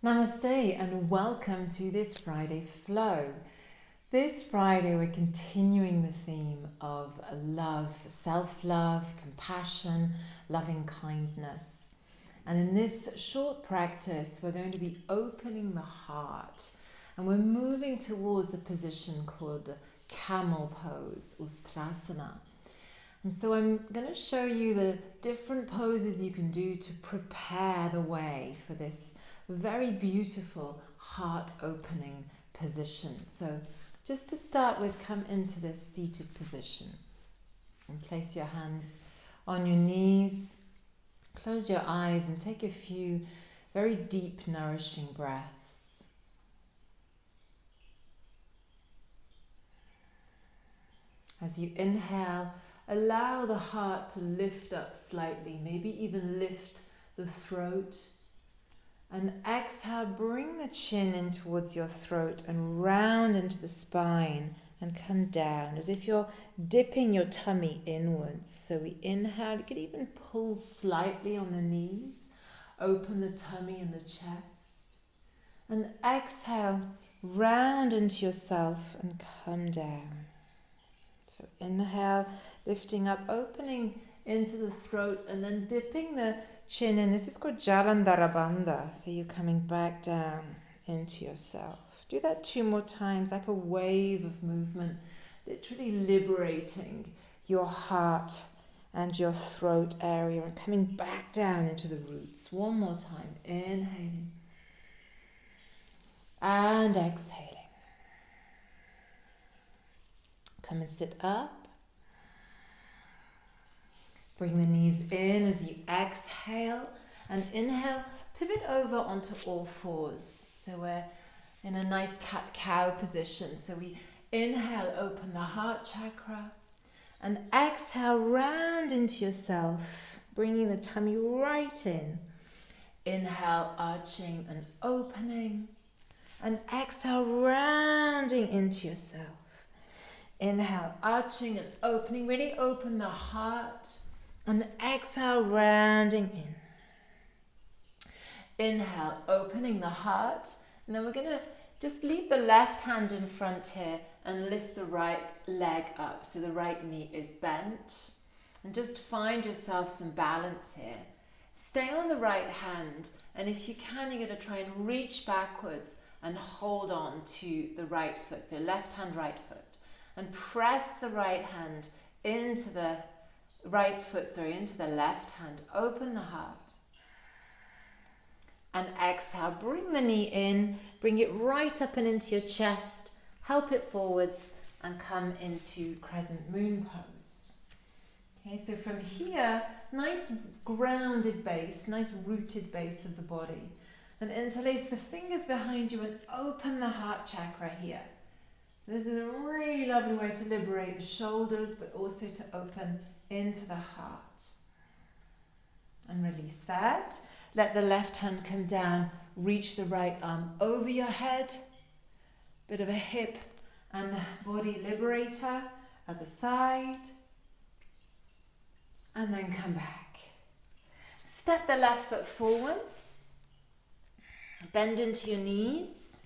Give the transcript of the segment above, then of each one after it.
Namaste and welcome to this Friday Flow. This Friday we're continuing the theme of love, self-love, compassion, loving kindness. And in this short practice we're going to be opening the heart and we're moving towards a position called camel pose, Ustrasana. And so I'm going to show you the different poses you can do to prepare the way for this very beautiful heart opening position. So just to start with, come into this seated position and place your hands on your knees, close your eyes and take a few very deep nourishing breaths. As you inhale, allow the heart to lift up slightly, maybe even lift the throat. And exhale, bring the chin in towards your throat and round into the spine and come down as if you're dipping your tummy inwards. So we inhale, you could even pull slightly on the knees, open the tummy and the chest. And exhale, round into yourself and come down. So inhale, lifting up, opening into the throat and then dipping the chin in. This is called Jalandhara Bandha. So you're coming back down into yourself. Do that 2 more times, like a wave of movement, literally liberating your heart and your throat area and coming back down into the roots. 1 more time, inhaling and exhaling. Come and sit up. Bring the knees in as you exhale and inhale, pivot over onto all fours. So we're in a nice cat-cow position. So we inhale, open the heart chakra and exhale, round into yourself, bringing the tummy right in. Inhale, arching and opening and exhale, rounding into yourself. Inhale, arching and opening, really open the heart. And exhale, rounding in. Inhale, opening the heart. And then we're going to just leave the left hand in front here and lift the right leg up. So the right knee is bent. And just find yourself some balance here. Stay on the right hand. And if you can, you're going to try and reach backwards and hold on to the right foot. So left hand, right foot. And press the right hand into the into the left hand. Open the heart. And exhale, bring the knee in, bring it right up and into your chest, help it forwards and come into crescent moon pose. Okay, so from here, nice grounded base, nice rooted base of the body. And interlace the fingers behind you and open the heart chakra here. So this is a really lovely way to liberate the shoulders, but also to open into the heart. And release that. Let the left hand come down, reach the right arm over your head. Bit of a hip and body liberator at the side. And then come back. Step the left foot forwards. Bend into your knees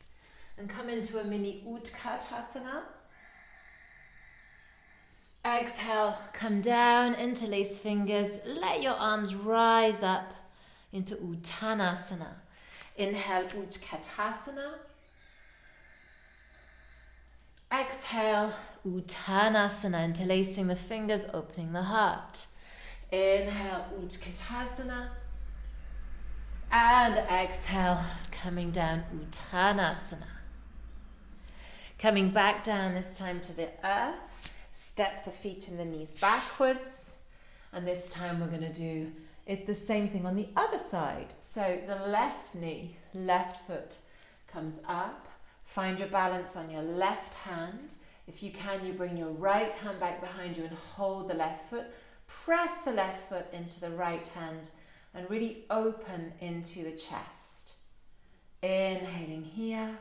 and come into a mini Utkatasana. Exhale, come down, interlace fingers, let your arms rise up into Uttanasana. Inhale, Utkatasana. Exhale, Uttanasana, interlacing the fingers, opening the heart. Inhale, Utkatasana. And exhale, coming down, Uttanasana. Coming back down this time to the earth. Step the feet and the knees backwards. And this time we're going to do it the same thing on the other side. So the left knee, left foot comes up. Find your balance on your left hand. If you can, you bring your right hand back behind you and hold the left foot. Press the left foot into the right hand and really open into the chest. Inhaling here.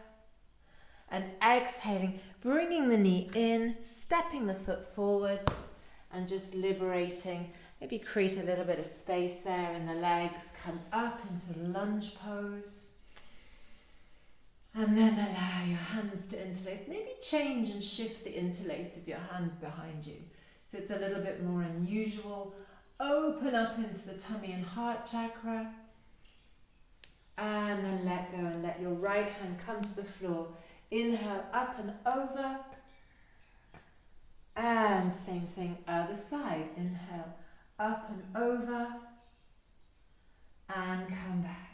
And exhaling, bringing the knee in, stepping the foot forwards and just liberating. Maybe create a little bit of space there in the legs. Come up into lunge pose. And then allow your hands to interlace. Maybe change and shift the interlace of your hands behind you. So it's a little bit more unusual. Open up into the tummy and heart chakra. And then let go and let your right hand come to the floor. Inhale up and over. And same thing, other side. Inhale up and over. And come back.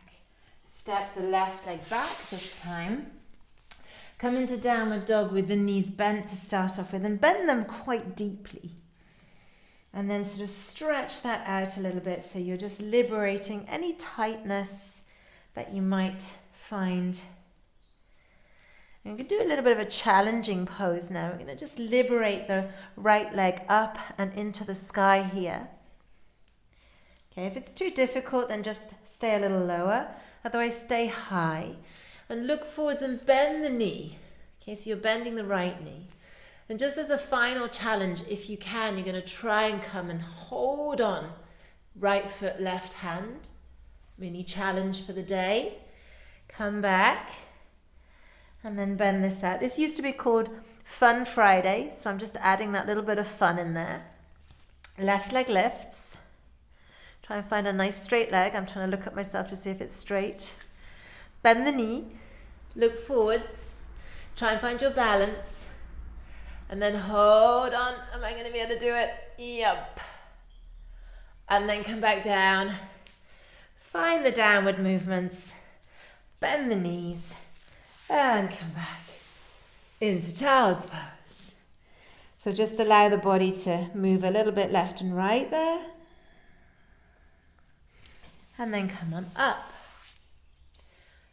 Step the left leg back this time. Come into downward dog with the knees bent to start off with, and bend them quite deeply. And then sort of stretch that out a little bit so you're just liberating any tightness that you might find. And you can do a little bit of a challenging pose now. We're going to just liberate the right leg up and into the sky here. Okay, if it's too difficult, then just stay a little lower. Otherwise, stay high and look forwards and bend the knee. Okay, so you're bending the right knee. And just as a final challenge, if you can, you're going to try and come and hold on. Right foot, left hand. Mini challenge for the day. Come back and then bend this out. This used to be called Fun Friday, so I'm just adding that little bit of fun in there. Left leg lifts. Try and find a nice straight leg. I'm trying to look at myself to see if it's straight. Bend the knee. Look forwards. Try and find your balance. And then hold on. Am I going to be able to do it? Yep. And then come back down. Find the downward movements. Bend the knees. And come back into child's pose. So just allow the body to move a little bit left and right there. And then come on up.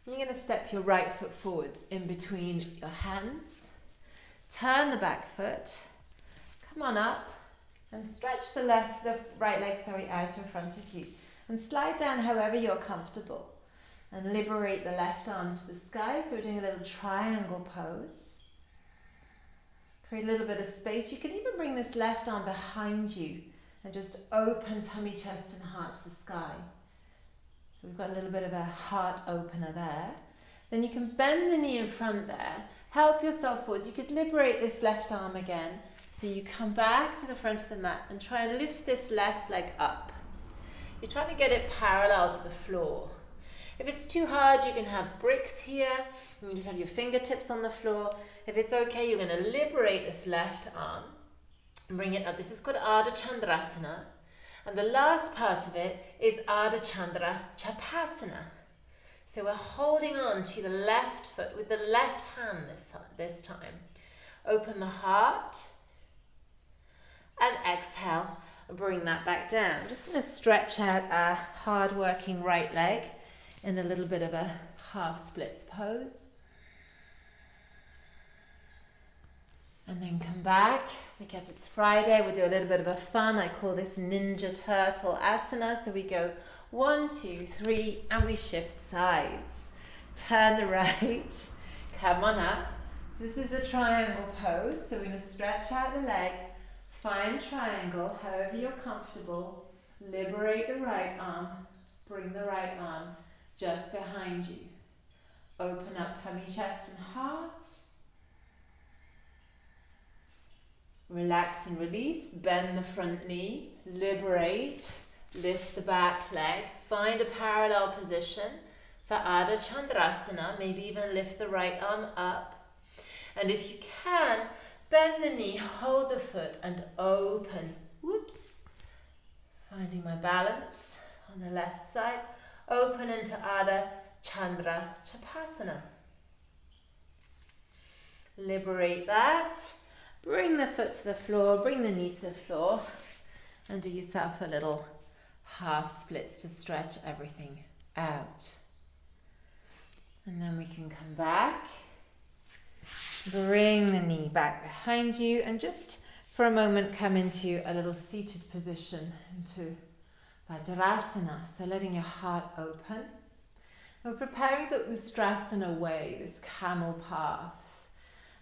You're going to step your right foot forwards in between your hands. Turn the back foot. Come on up and stretch the right leg, out in front of you. And slide down however you're comfortable. And liberate the left arm to the sky. So we're doing a little triangle pose. Create a little bit of space. You can even bring this left arm behind you and just open tummy, chest and heart to the sky. We've got a little bit of a heart opener there. Then you can bend the knee in front there. Help yourself forwards. You could liberate this left arm again. So you come back to the front of the mat and try and lift this left leg up. You're trying to get it parallel to the floor. If it's too hard, you can have bricks here. You can just have your fingertips on the floor. If it's okay, you're going to liberate this left arm and bring it up. This is called Ardha Chandrasana. And the last part of it is Ardha Chandra Chapasana. So we're holding on to the left foot with the left hand this time. Open the heart and exhale. Bring that back down. I'm just going to stretch out our hard-working right leg in a little bit of a half splits pose. And then come back, because it's Friday, we'll do a little bit of a fun. I call this Ninja Turtle Asana. So we go 1, 2, 3, and we shift sides. Turn the right, come on up. So this is the triangle pose. So we're going to stretch out the leg, find triangle, however you're comfortable. Liberate the right arm, bring the right arm just behind you. Open up tummy, chest and heart. Relax and release, bend the front knee, liberate, lift the back leg, find a parallel position for Ardha Chandrasana, maybe even lift the right arm up. And if you can, bend the knee, hold the foot and open. Whoops. Finding my balance on the left side. Open into Ardha Chandra Chapasana. Liberate that. Bring the foot to the floor, bring the knee to the floor, and do yourself a little half splits to stretch everything out. And then we can come back, bring the knee back behind you, and just for a moment come into a little seated position, into Vajrasana, so letting your heart open. We're preparing the Ustrasana way, this camel path.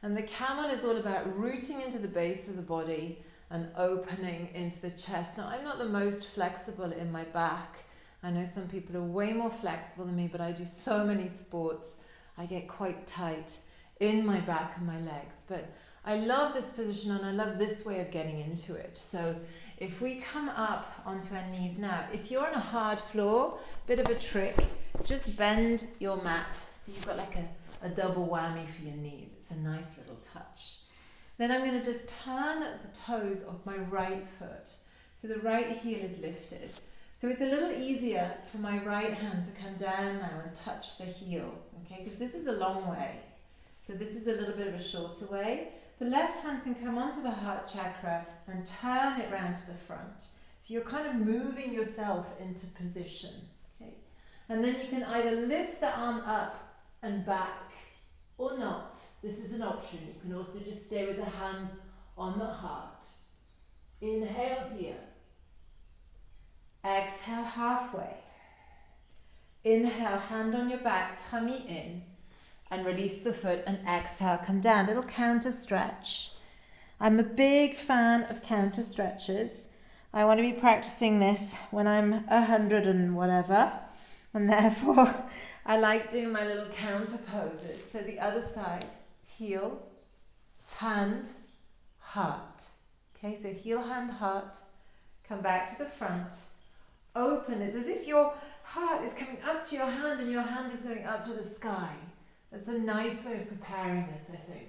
And the camel is all about rooting into the base of the body and opening into the chest. Now, I'm not the most flexible in my back. I know some people are way more flexible than me, but I do so many sports. I get quite tight in my back and my legs. But I love this position and I love this way of getting into it. So if we come up onto our knees now, if you're on a hard floor, bit of a trick, just bend your mat so you've got like a double whammy for your knees. It's a nice little touch. Then I'm going to just turn the toes of my right foot. So the right heel is lifted. So it's a little easier for my right hand to come down now and touch the heel, okay? Because this is a long way. So this is a little bit of a shorter way. The left hand can come onto the heart chakra and turn it round to the front. So you're kind of moving yourself into position, okay? And then you can either lift the arm up and back or not. This is an option. You can also just stay with the hand on the heart. Inhale here. Exhale halfway. Inhale, hand on your back, tummy in, and release the foot and exhale, come down. Little counter stretch. I'm a big fan of counter stretches. I want to be practicing this when I'm 100 and whatever, and therefore I like doing my little counter poses. So the other side, heel, hand, heart. Okay, so heel, hand, heart. Come back to the front. Open. It's as if your heart is coming up to your hand and your hand is going up to the sky. That's a nice way of preparing this, I think.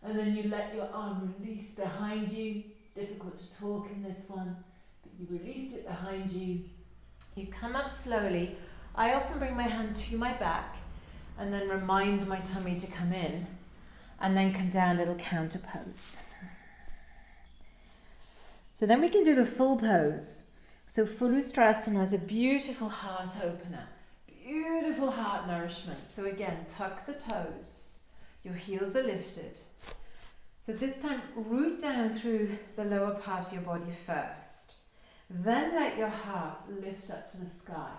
And then you let your arm release behind you. It's difficult to talk in this one, but you release it behind you. You come up slowly. I often bring my hand to my back and then remind my tummy to come in and then come down, little counter pose. So then we can do the full pose. So Furustrasana is a beautiful heart opener, beautiful heart nourishment. So again, tuck the toes, your heels are lifted. So this time, root down through the lower part of your body first. Then let your heart lift up to the sky.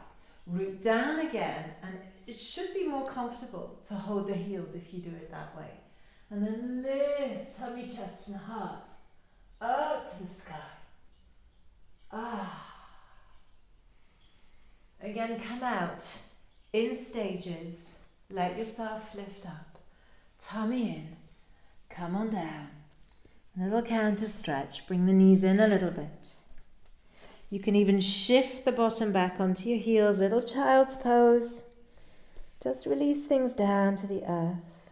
Root down again, and it should be more comfortable to hold the heels if you do it that way. And then lift tummy, chest and heart up to the sky. Again, come out in stages. Let yourself lift up. Tummy in. Come on down. A little counter stretch. Bring the knees in a little bit. You can even shift the bottom back onto your heels. Little child's pose. Just release things down to the earth.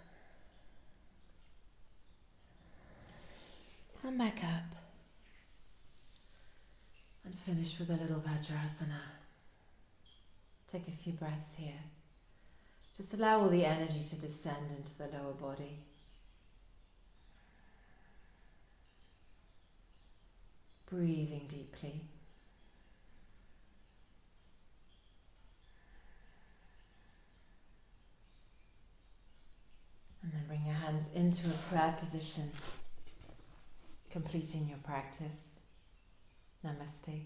Come back up. And finish with a little Vajrasana. Take a few breaths here. Just allow all the energy to descend into the lower body. Breathing deeply. And then bring your hands into a prayer position, completing your practice. Namaste.